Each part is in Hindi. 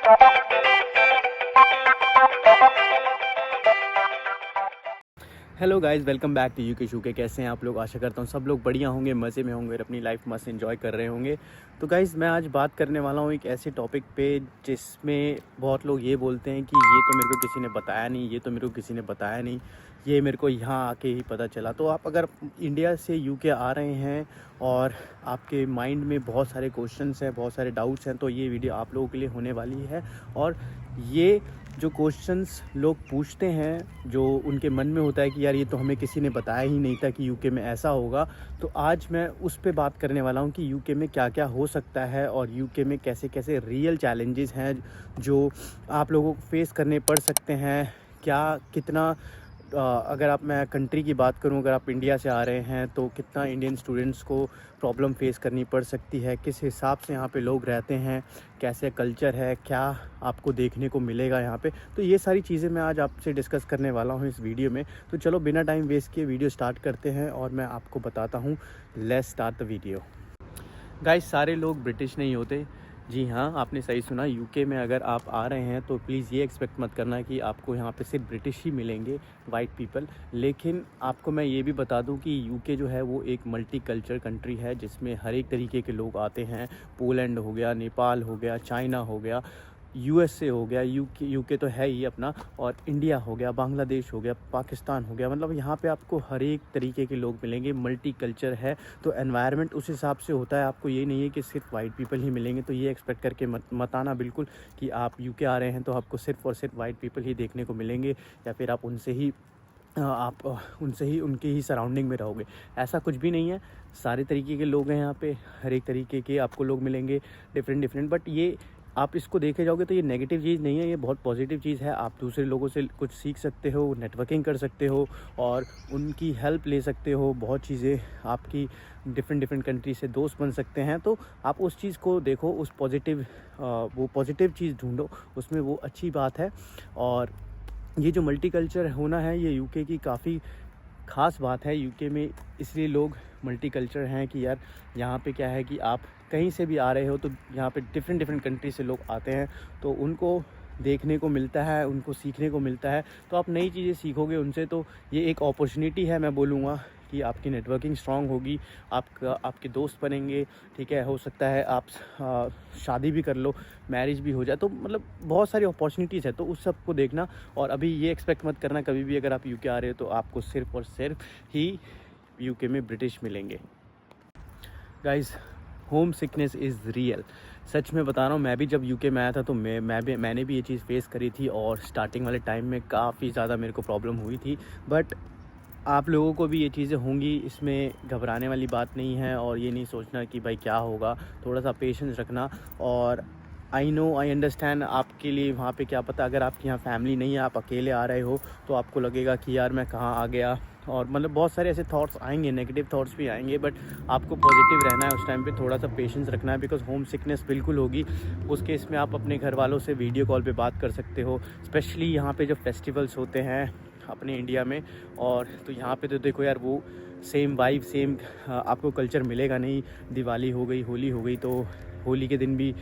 Hello guys, welcome back to UK शूके। कैसे हैं आप लोग? आशा करता हूँ सब लोग बढ़िया होंगे, मज़े में होंगे और अपनी लाइफ मस्त एंजॉय कर रहे होंगे। तो गाइस, मैं आज बात करने वाला हूँ एक ऐसे टॉपिक पे जिसमें बहुत लोग ये बोलते हैं कि ये तो मेरे को किसी ने बताया नहीं, ये तो मेरे को किसी ने बताया नहीं, ये मेरे को यहाँ आके ही पता चला। तो आप अगर इंडिया से यूके आ रहे हैं और आपके माइंड में बहुत सारे क्वेश्चंस हैं, बहुत सारे डाउट्स हैं, तो ये वीडियो आप लोगों के लिए होने वाली है। और ये जो क्वेश्चंस लोग पूछते हैं, जो उनके मन में होता है कि यार ये तो हमें किसी ने बताया ही नहीं था कि यूके में ऐसा होगा, तो आज मैं उस पे बात करने वाला हूँ कि यूके में क्या क्या हो सकता है और यूके में कैसे कैसे रियल चैलेंजेस हैं जो आप लोगों को फेस करने पड़ सकते हैं। क्या कितना अगर मैं कंट्री की बात करूं, अगर आप इंडिया से आ रहे हैं तो कितना इंडियन स्टूडेंट्स को प्रॉब्लम फेस करनी पड़ सकती है, किस हिसाब से यहाँ पे लोग रहते हैं, कैसे कल्चर है, क्या आपको देखने को मिलेगा यहाँ पे। तो ये सारी चीज़ें मैं आज आपसे डिस्कस करने वाला हूँ इस वीडियो में। तो चलो बिना टाइम वेस्ट किए वीडियो स्टार्ट करते हैं और मैं आपको बताता हूँ। Let's start the video. Guys, सारे लोग ब्रिटिश नहीं होते। जी हाँ, आपने सही सुना। यूके में अगर आप आ रहे हैं तो प्लीज़ ये एक्सपेक्ट मत करना कि आपको यहाँ पे सिर्फ ब्रिटिश ही मिलेंगे, वाइट पीपल। लेकिन आपको मैं ये भी बता दूँ कि यूके जो है वो एक मल्टी कल्चर कंट्री है जिसमें हर एक तरीके के लोग आते हैं। पोलैंड हो गया, नेपाल हो गया, चाइना हो गया, यूएसए हो गया, यूके तो है ही अपना, और इंडिया हो गया, बांग्लादेश हो गया, पाकिस्तान हो गया। मतलब यहाँ पे आपको हर एक तरीके के लोग मिलेंगे, मल्टी कल्चर है। तो एनवायरनमेंट उस हिसाब से होता है। आपको ये नहीं है कि सिर्फ वाइट पीपल ही मिलेंगे। तो ये एक्सपेक्ट करके मत आना बिल्कुल कि आप यूके आ रहे हैं तो आपको सिर्फ और सिर्फ वाइट पीपल ही देखने को मिलेंगे या फिर आप उनसे ही उनके ही सराउंडिंग में रहोगे। ऐसा कुछ भी नहीं है। सारे तरीके के लोग हैं यहाँ पे, हर एक तरीके के आपको लोग मिलेंगे, डिफरेंट। बट ये आप इसको देखे जाओगे तो ये नेगेटिव चीज़ नहीं है, ये बहुत पॉजिटिव चीज़ है। आप दूसरे लोगों से कुछ सीख सकते हो, नेटवर्किंग कर सकते हो और उनकी हेल्प ले सकते हो। बहुत चीज़ें आपकी डिफरेंट कंट्री से दोस्त बन सकते हैं। तो आप उस चीज़ को देखो, उस वो पॉजिटिव चीज़ ढूंढो, उसमें वो अच्छी बात है। और ये जो मल्टीकल्चर होना है ये यूके की काफ़ी ख़ास बात है। यूके में इसलिए लोग मल्टीकल्चर हैं कि यार यहाँ पे क्या है कि आप कहीं से भी आ रहे हो तो यहाँ पे डिफरेंट कंट्री से लोग आते हैं, तो उनको देखने को मिलता है, उनको सीखने को मिलता है। तो आप नई चीज़ें सीखोगे उनसे, तो ये एक अपॉर्चुनिटी है। मैं बोलूँगा कि आपकी नेटवर्किंग स्ट्रांग होगी, आपके दोस्त बनेंगे, ठीक है। हो सकता है आप शादी भी कर लो, मैरिज भी हो जाए। तो मतलब बहुत सारी अपॉर्चुनिटीज़ है, तो उस सब को देखना। और अभी ये एक्सपेक्ट मत करना कभी भी अगर आप यूके आ रहे हो तो आपको सिर्फ और सिर्फ ही यूके में ब्रिटिश मिलेंगे। Guys, home sickness is. Real में बता रहा हूँ, मैं भी जब यूके में आया था तो मैंने भी ये चीज़ फेस करी थी और स्टार्टिंग वाले टाइम में काफ़ी ज़्यादा मेरे को प्रॉब्लम हुई थी। बट आप लोगों को भी ये चीज़ें होंगी, इसमें घबराने वाली बात नहीं है। और ये नहीं सोचना कि भाई क्या होगा, थोड़ा सा पेशेंस रखना। और आई अंडरस्टैंड आपके लिए वहाँ पे क्या पता, अगर आपके यहाँ फैमिली नहीं है, आप अकेले आ रहे हो, तो आपको लगेगा कि यार मैं कहाँ आ गया। और मतलब बहुत सारे ऐसे थॉट्स आएंगे, नेगेटिव थॉट्स भी आएंगे। बट आपको पॉजिटिव रहना है उस टाइम पे, थोड़ा सा पेशेंस रखना है, बिकॉज होम सिकनेस बिल्कुल होगी। उस केस में आप अपने घर वालों से वीडियो कॉल पे बात कर सकते हो, स्पेशली यहाँ पे जब फेस्टिवल्स होते हैं अपने इंडिया में। और तो यहाँ पे तो देखो यार, वो सेम वाइब, सेम आपको कल्चर मिलेगा नहीं। दिवाली हो गई, होली हो गई, तो होली के दिन भी,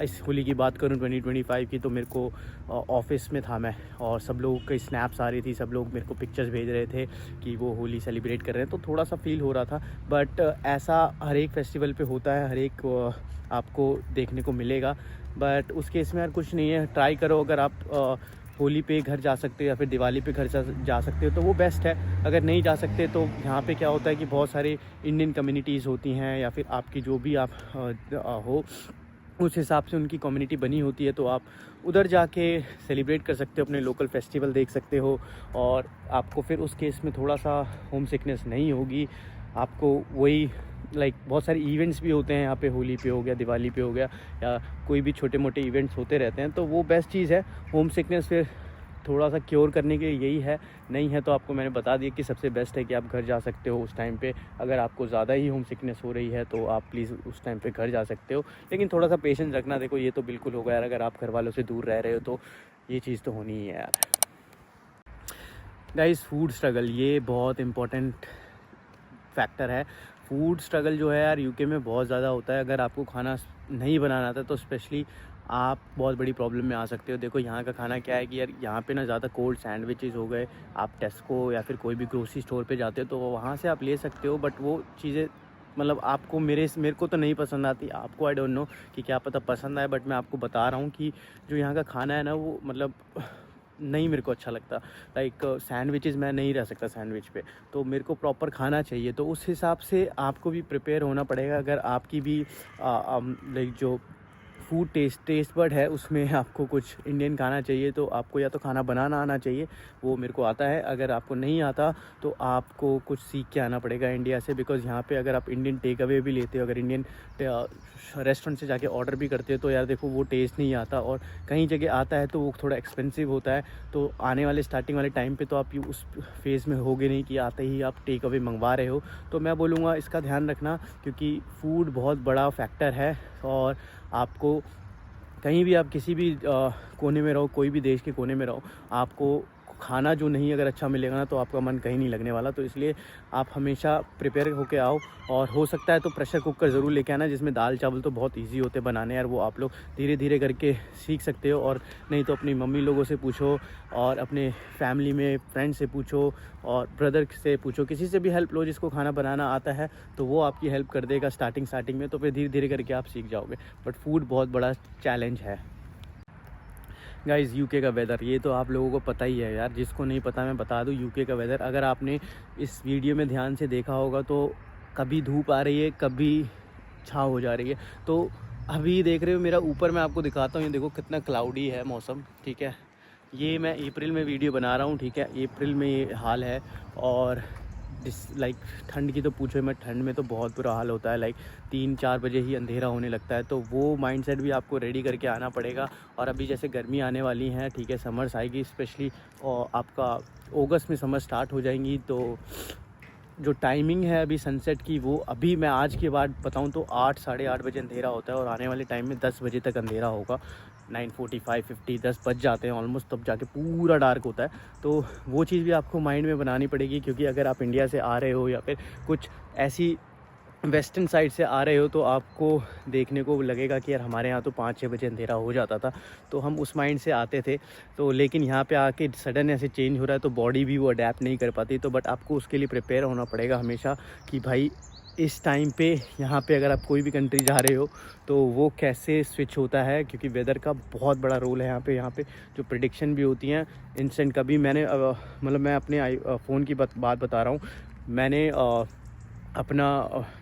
इस होली की बात करूँ 2025 की, तो मेरे को ऑफिस में था मैं, और सब लोगों की स्नैप्स आ रही थी, सब लोग मेरे को पिक्चर्स भेज रहे थे कि वो होली सेलिब्रेट कर रहे हैं। तो थोड़ा सा फील हो रहा था। बट ऐसा हर एक फेस्टिवल पे होता है, हर एक आपको देखने को मिलेगा। बट उस केस में यार कुछ नहीं है, ट्राई करो। अगर आप होली पे घर जा सकते हो या फिर दिवाली पे घर जा सकते हो तो वो बेस्ट है। अगर नहीं जा सकते तो यहाँ पे क्या होता है कि बहुत सारे इंडियन कम्युनिटीज़ होती हैं, या फिर आपकी जो भी आप हो उस हिसाब से उनकी कम्युनिटी बनी होती है, तो आप उधर जाके सेलिब्रेट कर सकते हो, अपने लोकल फेस्टिवल देख सकते हो। और आपको फिर उस केस में थोड़ा सा होम सिकनेस नहीं होगी। आपको वही बहुत सारे इवेंट्स भी होते हैं यहाँ पे, होली पे हो गया, दिवाली पे हो गया, या कोई भी छोटे मोटे इवेंट्स होते रहते हैं, तो वो बेस्ट चीज़ है। होम सिकनेस फिर थोड़ा सा क्योर करने के लिए यही है। नहीं है तो आपको मैंने बता दिया कि सबसे बेस्ट है कि आप घर जा सकते हो उस टाइम पे। अगर आपको ज़्यादा ही होम सिकनेस हो रही है तो आप प्लीज़ उस टाइम पे घर जा सकते हो, लेकिन थोड़ा सा पेशेंस रखना। देखो, ये तो बिल्कुल होगा यार, अगर आप घर वालों से दूर रह रहे हो तो ये चीज़ तो होनी ही है यार। गाइस, फूड स्ट्रगल ये बहुत इम्पोर्टेंट फैक्टर है। फूड स्ट्रगल जो है यार यूके में बहुत ज़्यादा होता है। अगर आपको खाना नहीं बनाना आता तो स्पेशली आप बहुत बड़ी प्रॉब्लम में आ सकते हो। देखो यहाँ का खाना क्या है कि यार यहाँ पे ना ज़्यादा कोल्ड सैंडविचेस हो गए, आप टेस्को या फिर कोई भी ग्रोसरी स्टोर पे जाते हो तो वहाँ से आप ले सकते हो, बट वो चीज़ें मतलब आपको मेरे को तो नहीं पसंद आती, आपको आई डोंट नो कि क्या पता पसंद आए, बट मैं आपको बता रहा हूँ कि जो यहाँ का खाना है ना वो मतलब नहीं मेरे को अच्छा लगता। लाइक सैंडविचेस मैं नहीं रह सकता सैंडविच पे, तो मेरे को प्रॉपर खाना चाहिए। तो उस हिसाब से आपको भी प्रिपेयर होना पड़ेगा। अगर आपकी भी लाइक जो फूड टेस्ट बड है उसमें आपको कुछ इंडियन खाना चाहिए, तो आपको या तो खाना बनाना आना चाहिए, वो मेरे को आता है। अगर आपको नहीं आता तो आपको कुछ सीख के आना पड़ेगा इंडिया से, बिकॉज़ यहाँ पे अगर आप इंडियन टेक अवे भी लेते हो, अगर इंडियन रेस्टोरेंट से जाके ऑर्डर भी करते हो तो यार देखो वो टेस्ट नहीं आता, और कहीं जगह आता है तो वो थोड़ा एक्सपेंसिव होता है। तो आने वाले स्टार्टिंग वाले टाइम पे तो आप उस फेज़ में होगे नहीं कि आते ही आप टेक अवे मंगवा रहे हो। तो मैं बोलूँगा इसका ध्यान रखना, क्योंकि फ़ूड बहुत बड़ा फैक्टर है। और आपको कहीं भी आप किसी भी कोने में रहो, कोई भी देश के कोने में रहो, आपको खाना जो नहीं अगर अच्छा मिलेगा ना तो आपका मन कहीं नहीं लगने वाला। तो इसलिए आप हमेशा प्रिपेयर होके आओ, और हो सकता है तो प्रेशर कुकर ज़रूर लेके आना, जिसमें दाल चावल तो बहुत इजी होते हैं बनाने यार, वो आप लोग धीरे धीरे करके सीख सकते हो। और नहीं तो अपनी मम्मी लोगों से पूछो, और अपने फैमिली में फ्रेंड से पूछो, और ब्रदर से पूछो, किसी से भी हेल्प लो जिसको खाना बनाना आता है, तो वो आपकी हेल्प कर देगा स्टार्टिंग में। तो फिर धीरे धीरे करके आप सीख जाओगे। बट फूड बहुत बड़ा चैलेंज है। गाइज़ यूके का वेदर, ये तो आप लोगों को पता ही है यार, जिसको नहीं पता मैं बता दूं। यूके का वेदर अगर आपने इस वीडियो में ध्यान से देखा होगा तो कभी धूप आ रही है, कभी छाँव हो जा रही है। तो अभी देख रहे हो मेरा ऊपर, मैं आपको दिखाता हूँ, ये देखो कितना क्लाउडी है मौसम, ठीक है। ये मैं अप्रैल में वीडियो बना रहा हूँ, ठीक है, अप्रैल में ये हाल है। और लाइक ठंड की तो पूछो मत, ठंड में तो बहुत बुरा हाल होता है। लाइक 3-4 बजे ही अंधेरा होने लगता है, तो वो माइंडसेट भी आपको रेडी करके आना पड़ेगा। और अभी जैसे गर्मी आने वाली हैं, ठीक है, समर्स आएगी स्पेशली, और आपका अगस्त में समर स्टार्ट हो जाएंगी। तो जो टाइमिंग है अभी सनसेट की, वो अभी मैं आज के बाद बताऊं तो 8 साढ़े 8 बजे अंधेरा होता है, और आने वाले टाइम में 10 बजे तक अंधेरा होगा। 9:45 50 10 बज जाते हैं ऑलमोस्ट, तब जाके पूरा डार्क होता है। तो वो चीज़ भी आपको माइंड में बनानी पड़ेगी, क्योंकि अगर आप इंडिया से आ रहे हो या फिर कुछ ऐसी वेस्टर्न साइड से आ रहे हो तो आपको देखने को लगेगा कि यार हमारे यहाँ तो 5-6 बजे अंधेरा हो जाता था, तो हम उस माइंड से आते थे। तो लेकिन यहाँ पे आके सडन ऐसे चेंज हो रहा है, तो बॉडी भी वो अडेप्ट नहीं कर पाती। तो बट आपको उसके लिए प्रिपेयर होना पड़ेगा हमेशा, कि भाई इस टाइम पे यहाँ पे अगर आप कोई भी कंट्री जा रहे हो तो वो कैसे स्विच होता है, क्योंकि वेदर का बहुत बड़ा रोल है यहाँ पे जो प्रिडिक्शन भी होती हैं इंस्टेंट। कभी मैंने मतलब मैं अपने फ़ोन की बात बता रहा हूँ, मैंने अपना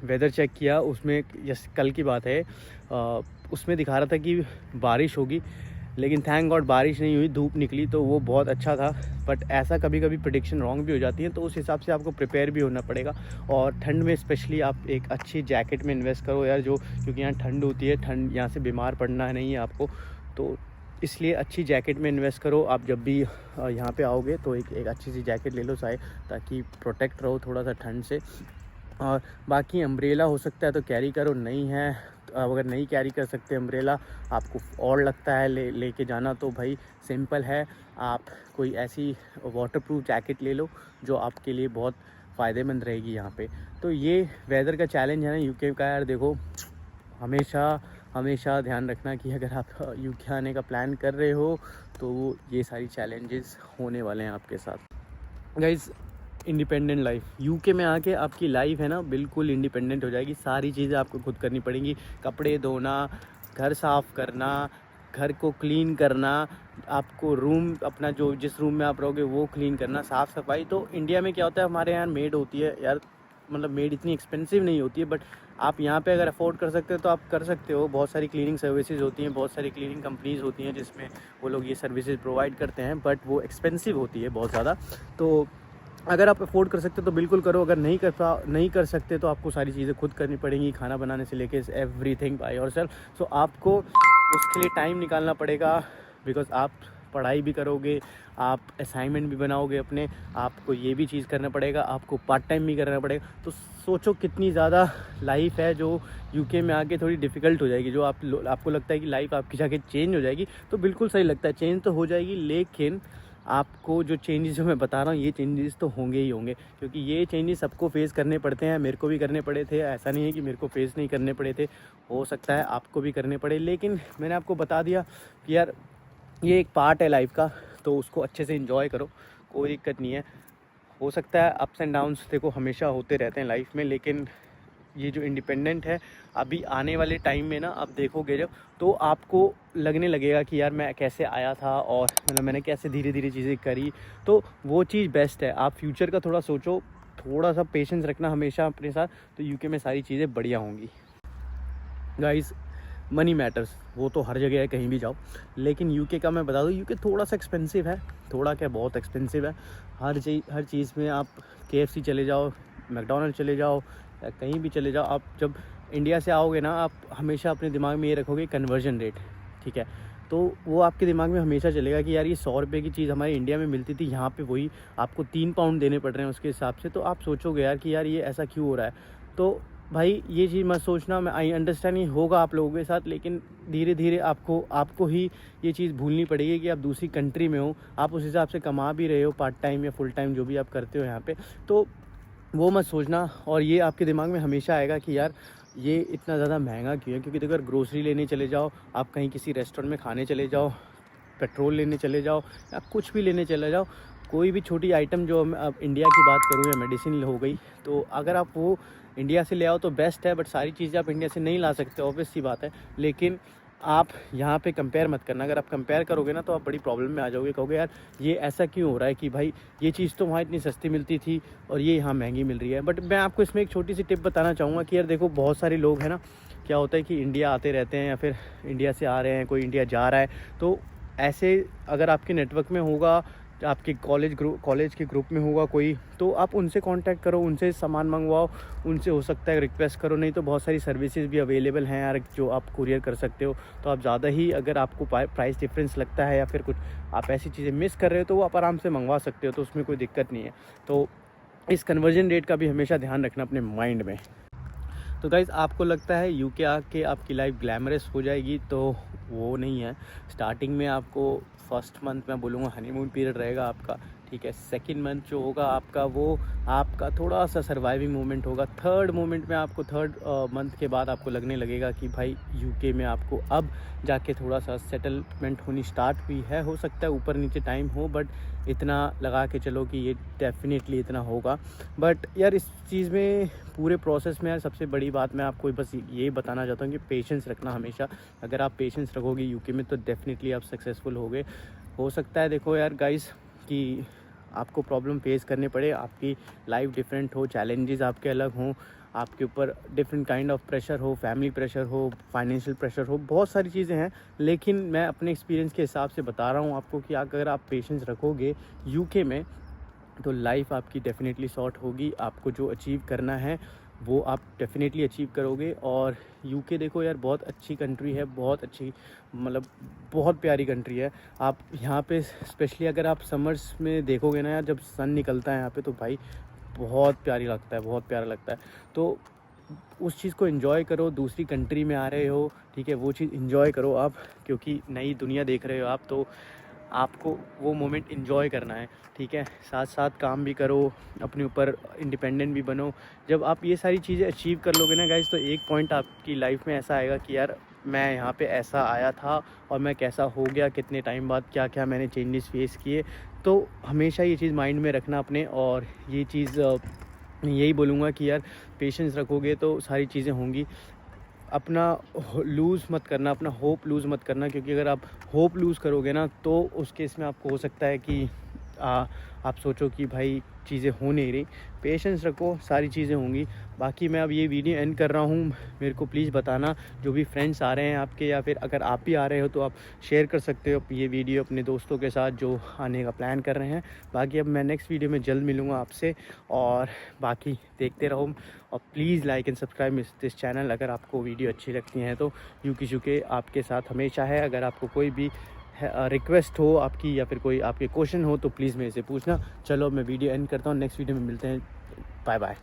वेदर चेक किया, उसमें कल की बात है, उसमें दिखा रहा था कि बारिश होगी, लेकिन थैंक गॉड बारिश नहीं हुई, धूप निकली, तो वो बहुत अच्छा था। बट ऐसा कभी कभी प्रेडिक्शन रॉन्ग भी हो जाती है, तो उस हिसाब से आपको प्रिपेयर भी होना पड़ेगा। और ठंड में स्पेशली आप एक अच्छी जैकेट में इन्वेस्ट करो यार, जो क्योंकि यहाँ ठंड होती है, ठंड यहाँ से बीमार पड़ना नहीं है आपको, तो इसलिए अच्छी जैकेट में इन्वेस्ट करो। आप जब भी यहाँ पे आओगे तो एक अच्छी सी जैकेट ले लो शायद, ताकि प्रोटेक्ट रहो थोड़ा सा ठंड से। और बाकी अम्ब्रेला हो सकता है तो कैरी करो, नहीं है अगर नहीं कैरी कर सकते अम्ब्रेला, आपको और लगता है लेके जाना, तो भाई सिंपल है, आप कोई ऐसी वाटरप्रूफ जैकेट ले लो जो आपके लिए बहुत फ़ायदेमंद रहेगी यहाँ पे। तो ये वेदर का चैलेंज है ना यूके का यार। देखो हमेशा ध्यान रखना कि अगर आप यूके आने का प्लान कर रहे हो तो ये सारी चैलेंजेस होने वाले हैं आपके साथ। गाइज़ इंडिपेंडेंट लाइफ, यूके में आके आपकी लाइफ है ना बिल्कुल इंडिपेंडेंट हो जाएगी। सारी चीज़ें आपको खुद करनी पड़ेंगी, कपड़े धोना, घर साफ़ करना, घर को क्लीन करना, आपको रूम अपना जो जिस रूम में आप रहोगे वो क्लीन करना, साफ़ सफाई। तो इंडिया में क्या होता है, हमारे यहाँ मेड होती है यार, मतलब मेड इतनी एक्सपेंसिव नहीं होती है, बट आप यहाँ पे अगर अफोर्ड कर सकते हो तो आप कर सकते हो। बहुत सारी क्लीनिंग सर्विसेज होती हैं, बहुत सारी क्लीनिंग कंपनीज़ होती हैं जिसमें वो लोग ये सर्विसेज प्रोवाइड करते हैं, बट वो एक्सपेंसिव होती है बहुत ज़्यादा। तो अगर आप अफोर्ड कर सकते हो तो बिल्कुल करो, अगर नहीं कर सकते तो आपको सारी चीज़ें खुद करनी पड़ेंगी, खाना बनाने से लेके एवरीथिंग बाय योरसेल्फ। सो आपको उसके लिए टाइम निकालना पड़ेगा, बिकॉज़ आप पढ़ाई भी करोगे, आप असाइनमेंट भी बनाओगे अपने, आपको ये भी चीज़ करना पड़ेगा, आपको पार्ट टाइम भी करना पड़ेगा। तो सोचो कितनी ज़्यादा लाइफ है जो यूके में आके थोड़ी डिफ़िकल्ट हो जाएगी। जो आपको लगता है कि लाइफ आपकी जाके चेंज हो जाएगी, तो बिल्कुल सही लगता है, चेंज तो हो जाएगी, लेकिन आपको जो चेंजेस जो मैं बता रहा हूँ ये चेंजेस तो होंगे ही होंगे, क्योंकि ये चेंजेस सबको फेस करने पड़ते हैं। मेरे को भी करने पड़े थे, ऐसा नहीं है कि मेरे को फेस नहीं करने पड़े थे, हो सकता है आपको भी करने पड़े। लेकिन मैंने आपको बता दिया कि यार ये एक पार्ट है लाइफ का, तो उसको अच्छे से एंजॉय करो, कोई दिक्कत नहीं है। हो सकता है अप्स एंड डाउन्स देखो हमेशा होते रहते हैं लाइफ में, लेकिन ये जो इंडिपेंडेंट है अभी आने वाले टाइम में ना आप देखोगे जब, तो आपको लगने लगेगा कि यार मैं कैसे आया था और मतलब मैंने कैसे धीरे धीरे चीज़ें करी, तो वो चीज़ बेस्ट है। आप फ्यूचर का थोड़ा सोचो, थोड़ा सा पेशेंस रखना हमेशा अपने साथ, तो यूके में सारी चीज़ें बढ़िया होंगी। गाइस मनी मैटर्स, वो तो हर जगह है, कहीं भी जाओ, लेकिन यूके का मैं बता दूँ, यूके थोड़ा सा एक्सपेंसिव है, थोड़ा क्या बहुत एक्सपेंसिव है। हर चीज़ में आप KFC चले जाओ, मैकडोनल्ड चले जाओ या कहीं भी चले जाओ, आप जब इंडिया से आओगे ना, आप हमेशा अपने दिमाग में ये रखोगे कन्वर्जन रेट, ठीक है, तो वो आपके दिमाग में हमेशा चलेगा कि यार ये 100 रुपये की चीज़ हमारे इंडिया में मिलती थी, यहाँ पे वही आपको 3 पाउंड देने पड़ रहे हैं उसके हिसाब से। तो आप सोचोगे यार कि यार ये ऐसा क्यों हो रहा है। तो भाई ये चीज़ मत सोचना, मैं आई अंडरस्टैंड ये होगा आप लोगों के साथ, लेकिन धीरे धीरे आपको ही ये चीज़ भूलनी पड़ेगी कि आप दूसरी कंट्री में हो, आप उस हिसाब से कमा भी रहे हो, पार्ट टाइम या फुल टाइम जो भी आप करते हो यहाँ पे, तो वो मत सोचना। और ये आपके दिमाग में हमेशा आएगा कि यार ये इतना ज़्यादा महंगा क्यों है, क्योंकि देखो अगर ग्रोसरी लेने चले जाओ, आप कहीं किसी रेस्टोरेंट में खाने चले जाओ, पेट्रोल लेने चले जाओ या कुछ भी लेने चले जाओ, कोई भी छोटी आइटम जो अब इंडिया की बात करूँ या मेडिसिन हो गई, तो अगर आप वो इंडिया से ले आओ तो बेस्ट है, बट सारी चीज़ें आप इंडिया से नहीं ला सकते, ऑब्वियस सी बात है। लेकिन आप यहाँ पे कंपेयर मत करना, अगर आप कंपेयर करोगे ना तो आप बड़ी प्रॉब्लम में आ जाओगे, कहोगे यार ये ऐसा क्यों हो रहा है कि भाई ये चीज़ तो वहाँ इतनी सस्ती मिलती थी और ये यहाँ महंगी मिल रही है। बट मैं आपको इसमें एक छोटी सी टिप बताना चाहूँगा कि यार देखो बहुत सारे लोग हैं ना, क्या होता है कि इंडिया आते रहते हैं या फिर इंडिया से आ रहे हैं, कोई इंडिया जा रहा है, तो ऐसे अगर आपके नेटवर्क में होगा, आपके कॉलेज के ग्रुप में होगा कोई, तो आप उनसे कांटेक्ट करो, उनसे सामान मंगवाओ, उनसे हो सकता है रिक्वेस्ट करो, नहीं तो बहुत सारी सर्विसेज भी अवेलेबल हैं यार जो आप कुरियर कर सकते हो। तो आप ज़्यादा ही अगर आपको प्राइस डिफरेंस लगता है या फिर कुछ आप ऐसी चीज़ें मिस कर रहे हो तो वो आप आराम से मंगवा सकते हो, तो उसमें कोई दिक्कत नहीं है। तो इस कन्वर्जन रेट का भी हमेशा ध्यान रखना अपने माइंड में। तो गाइज़ आपको लगता है यूके आके आपकी लाइफ ग्लैमरस हो जाएगी, तो वो नहीं है। स्टार्टिंग में आपको फर्स्ट मंथ मैं बोलूँगा हनीमून पीरियड रहेगा आपका, ठीक है। सेकंड मंथ जो होगा आपका वो आपका थोड़ा सा सर्वाइविंग मोमेंट होगा। थर्ड मोमेंट में आपको थर्ड मंथ के बाद आपको लगने लगेगा कि भाई यूके में आपको अब जाके थोड़ा सा सेटलमेंट होनी स्टार्ट हुई है। हो सकता है ऊपर नीचे टाइम हो, बट इतना लगा के चलो कि ये डेफिनेटली इतना होगा। बट यार इस चीज़ में पूरे प्रोसेस में यार सबसे बड़ी बात मैं आपको बस ये बताना चाहता हूँ कि पेशेंस रखना हमेशा। अगर आप पेशेंस रखोगे यूके में तो डेफिनेटली आप सक्सेसफुल होगे। हो सकता है देखो यार गाइस कि आपको प्रॉब्लम फेस करने पड़े, आपकी लाइफ डिफरेंट हो, चैलेंजेस आपके अलग हों, आपके ऊपर डिफरेंट काइंड ऑफ प्रेशर हो, फैमिली प्रेशर हो, फाइनेंशियल प्रेशर हो, बहुत सारी चीज़ें हैं। लेकिन मैं अपने एक्सपीरियंस के हिसाब से बता रहा हूँ आपको कि अगर आप पेशेंस रखोगे यूके में तो लाइफ आपकी डेफिनेटली सॉर्ट होगी। आपको जो अचीव करना है वो आप डेफिनेटली अचीव करोगे। और यूके देखो यार बहुत अच्छी कंट्री है, बहुत अच्छी मतलब बहुत प्यारी कंट्री है। आप यहाँ पे स्पेशली अगर आप समर्स में देखोगे ना यार, जब सन निकलता है यहाँ पे तो भाई बहुत प्यारी लगता है, बहुत प्यारा लगता है। तो उस चीज़ को एंजॉय करो। दूसरी कंट्री में आ रहे हो, ठीक है, वो चीज़ एंजॉय करो आप, क्योंकि नई दुनिया देख रहे हो आप, तो आपको वो मोमेंट एंजॉय करना है, ठीक है। साथ साथ काम भी करो, अपने ऊपर इंडिपेंडेंट भी बनो। जब आप ये सारी चीज़ें अचीव कर लोगे ना गाइस, तो एक पॉइंट आपकी लाइफ में ऐसा आएगा कि यार मैं यहाँ पे ऐसा आया था और मैं कैसा हो गया, कितने टाइम बाद क्या क्या मैंने चेंजेस फेस किए। तो हमेशा ये चीज़ माइंड में रखना अपने। और ये चीज़ यही बोलूँगा कि यार पेशेंस रखोगे तो सारी चीज़ें होंगी। अपना लूज़ मत करना, अपना होप लूज़ मत करना, क्योंकि अगर आप होप लूज़ करोगे ना तो उस केस में आपको हो सकता है कि आप सोचो कि भाई चीज़ें हो नहीं रही। पेशेंस रखो, सारी चीज़ें होंगी। बाकी मैं अब ये वीडियो एंड कर रहा हूँ। मेरे को प्लीज़ बताना जो भी फ्रेंड्स आ रहे हैं आपके, या फिर अगर आप भी आ रहे हो तो आप शेयर कर सकते हो ये वीडियो अपने दोस्तों के साथ जो आने का प्लान कर रहे हैं। बाकी अब मैं नेक्स्ट वीडियो में जल्द मिलूँगा आपसे, और बाकी देखते रहो। और please like and subscribe this channel अगर आपको वीडियो अच्छी लगती हैं तो। यूके आपके साथ हमेशा है। अगर आपको कोई भी रिक्वेस्ट हो आपकी या फिर कोई आपके क्वेश्चन हो तो प्लीज़ मेरे से पूछना। चलो मैं वीडियो एंड करता हूँ, नेक्स्ट वीडियो में मिलते हैं। Bye bye.